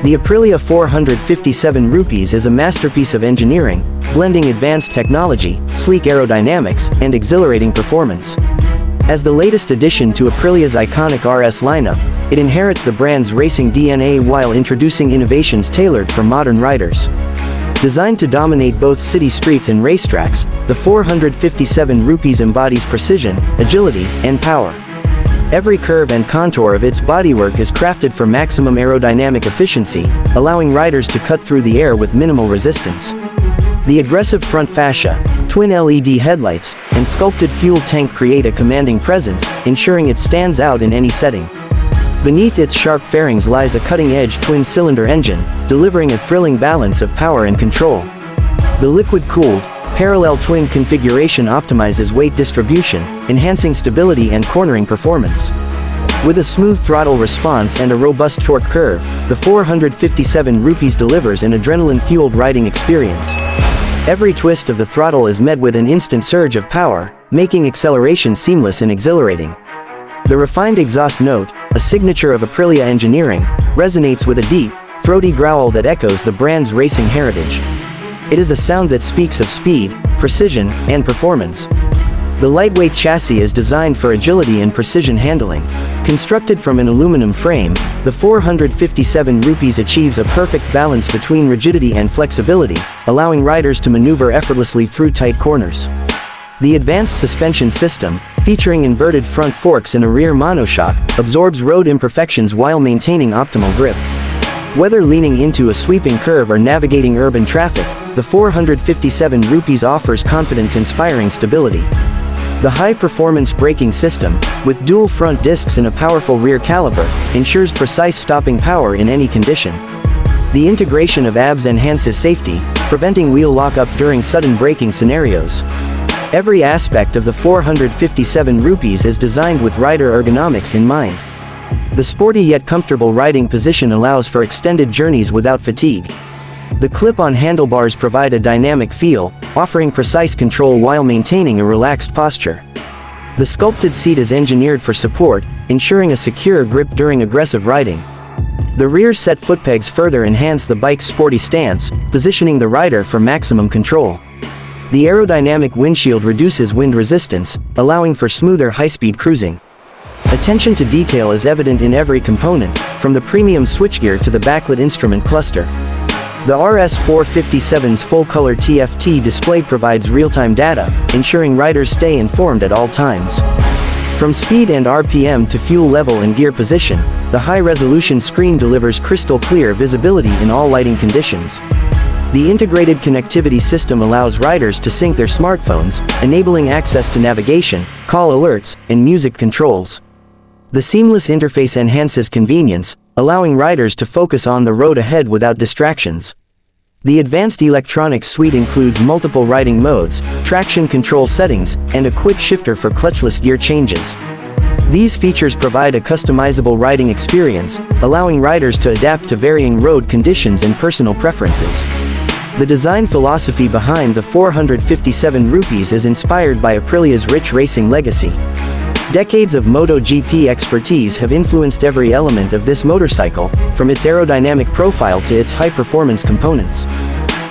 The Aprilia 457 rupees is a masterpiece of engineering, blending advanced technology, sleek aerodynamics, and exhilarating performance. As the latest addition to Aprilia's iconic RS lineup, it inherits the brand's racing DNA while introducing innovations tailored for modern riders. Designed to dominate both city streets and racetracks, the 457 rupees embodies precision, agility, and power. Every curve and contour of its bodywork is crafted for maximum aerodynamic efficiency, allowing riders to cut through the air with minimal resistance. The aggressive front fascia, twin LED headlights, and sculpted fuel tank create a commanding presence, ensuring it stands out in any setting. Beneath its sharp fairings lies a cutting-edge twin-cylinder engine, delivering a thrilling balance of power and control. The liquid-cooled, parallel twin configuration optimizes weight distribution, enhancing stability and cornering performance. With a smooth throttle response and a robust torque curve, the 457 rupees delivers an adrenaline-fueled riding experience. Every twist of the throttle is met with an instant surge of power, making acceleration seamless and exhilarating. The refined exhaust note, a signature of Aprilia engineering, resonates with a deep, throaty growl that echoes the brand's racing heritage. It is a sound that speaks of speed, precision, and performance. The lightweight chassis is designed for agility and precision handling. Constructed from an aluminum frame, the 457 rupees achieves a perfect balance between rigidity and flexibility, allowing riders to maneuver effortlessly through tight corners. The advanced suspension system, featuring inverted front forks and a rear monoshock, absorbs road imperfections while maintaining optimal grip. Whether leaning into a sweeping curve or navigating urban traffic, the 457 rupees offers confidence-inspiring stability. The high-performance braking system, with dual front discs and a powerful rear caliper, ensures precise stopping power in any condition. The integration of ABS enhances safety, preventing wheel lock-up during sudden braking scenarios. Every aspect of the 457 rupees is designed with rider ergonomics in mind. The sporty yet comfortable riding position allows for extended journeys without fatigue. The clip-on handlebars provide a dynamic feel, offering precise control while maintaining a relaxed posture. The sculpted seat is engineered for support, ensuring a secure grip during aggressive riding. The rear set footpegs further enhance the bike's sporty stance, positioning the rider for maximum control. The aerodynamic windshield reduces wind resistance, allowing for smoother high-speed cruising. Attention to detail is evident in every component, from the premium switchgear to the backlit instrument cluster. The RS457's full-color TFT display provides real-time data, ensuring riders stay informed at all times. From speed and RPM to fuel level and gear position, the high-resolution screen delivers crystal-clear visibility in all lighting conditions. The integrated connectivity system allows riders to sync their smartphones, enabling access to navigation, call alerts, and music controls. The seamless interface enhances convenience, allowing riders to focus on the road ahead without distractions. The advanced electronics suite includes multiple riding modes, traction control settings, and a quick shifter for clutchless gear changes. These features provide a customizable riding experience, allowing riders to adapt to varying road conditions and personal preferences. The design philosophy behind the 457 rupees is inspired by Aprilia's rich racing legacy. Decades of MotoGP expertise have influenced every element of this motorcycle, from its aerodynamic profile to its high-performance components.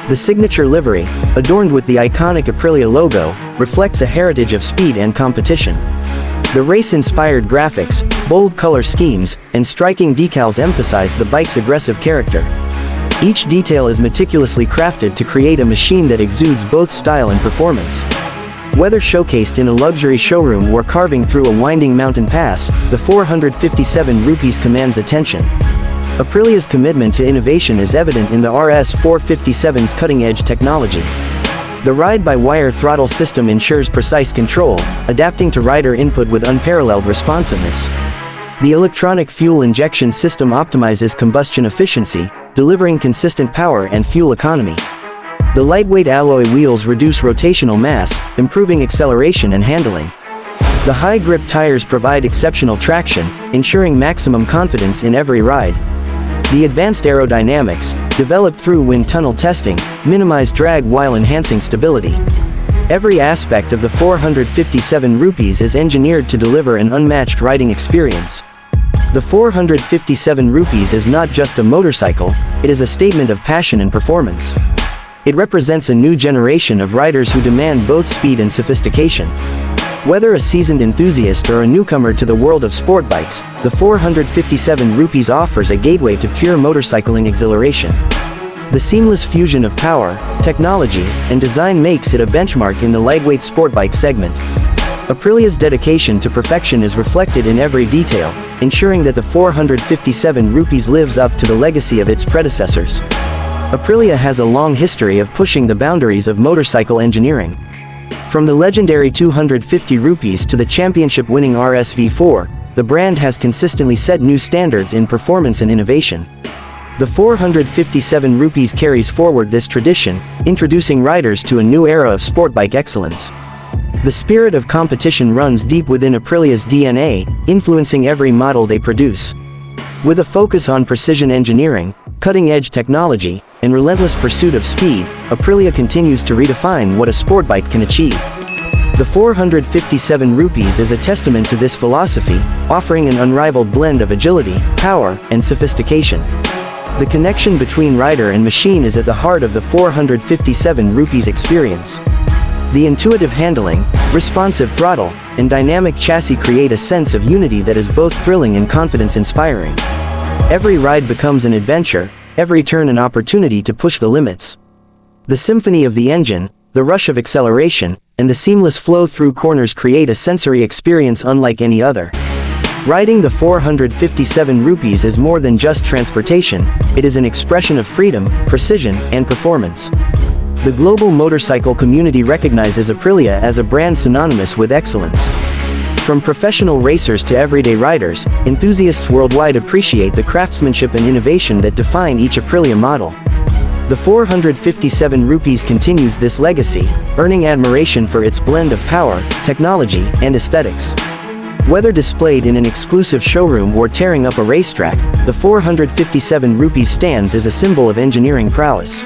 The signature livery, adorned with the iconic Aprilia logo, reflects a heritage of speed and competition. The race-inspired graphics, bold color schemes, and striking decals emphasize the bike's aggressive character. Each detail is meticulously crafted to create a machine that exudes both style and performance. Whether showcased in a luxury showroom or carving through a winding mountain pass, the 457 rupees commands attention. Aprilia's commitment to innovation is evident in the RS457's cutting-edge technology. The ride-by-wire throttle system ensures precise control, adapting to rider input with unparalleled responsiveness. The electronic fuel injection system optimizes combustion efficiency, delivering consistent power and fuel economy. The lightweight alloy wheels reduce rotational mass, improving acceleration and handling. The high-grip tires provide exceptional traction, ensuring maximum confidence in every ride. The advanced aerodynamics, developed through wind tunnel testing, minimize drag while enhancing stability. Every aspect of the 457 rupees is engineered to deliver an unmatched riding experience. The 457 rupees is not just a motorcycle, it is a statement of passion and performance. It represents a new generation of riders who demand both speed and sophistication. Whether a seasoned enthusiast or a newcomer to the world of sport bikes, the 457 rupees offers a gateway to pure motorcycling exhilaration. The seamless fusion of power, technology, and design makes it a benchmark in the lightweight sport bike segment. Aprilia's dedication to perfection is reflected in every detail, ensuring that the 457 rupees lives up to the legacy of its predecessors. Aprilia has a long history of pushing the boundaries of motorcycle engineering. From the legendary 250 rupees to the championship-winning RSV4, the brand has consistently set new standards in performance and innovation. The 457 rupees carries forward this tradition, introducing riders to a new era of sport bike excellence. The spirit of competition runs deep within Aprilia's DNA, influencing every model they produce. With a focus on precision engineering, cutting-edge technology, and relentless pursuit of speed, Aprilia continues to redefine what a sport bike can achieve. The 457 rupees is a testament to this philosophy, offering an unrivaled blend of agility, power, and sophistication. The connection between rider and machine is at the heart of the 457 rupees experience. The intuitive handling, responsive throttle, and dynamic chassis create a sense of unity that is both thrilling and confidence-inspiring. Every ride becomes an adventure, every turn an opportunity to push the limits. The symphony of the engine, the rush of acceleration, and the seamless flow through corners create a sensory experience unlike any other. Riding the 457 rupees is more than just transportation, it is an expression of freedom, precision, and performance. The global motorcycle community recognizes Aprilia as a brand synonymous with excellence. From professional racers to everyday riders, enthusiasts worldwide appreciate the craftsmanship and innovation that define each Aprilia model. The 457 rupees continues this legacy, earning admiration for its blend of power, technology, and aesthetics. Whether displayed in an exclusive showroom or tearing up a racetrack, the 457 rupees stands as a symbol of engineering prowess.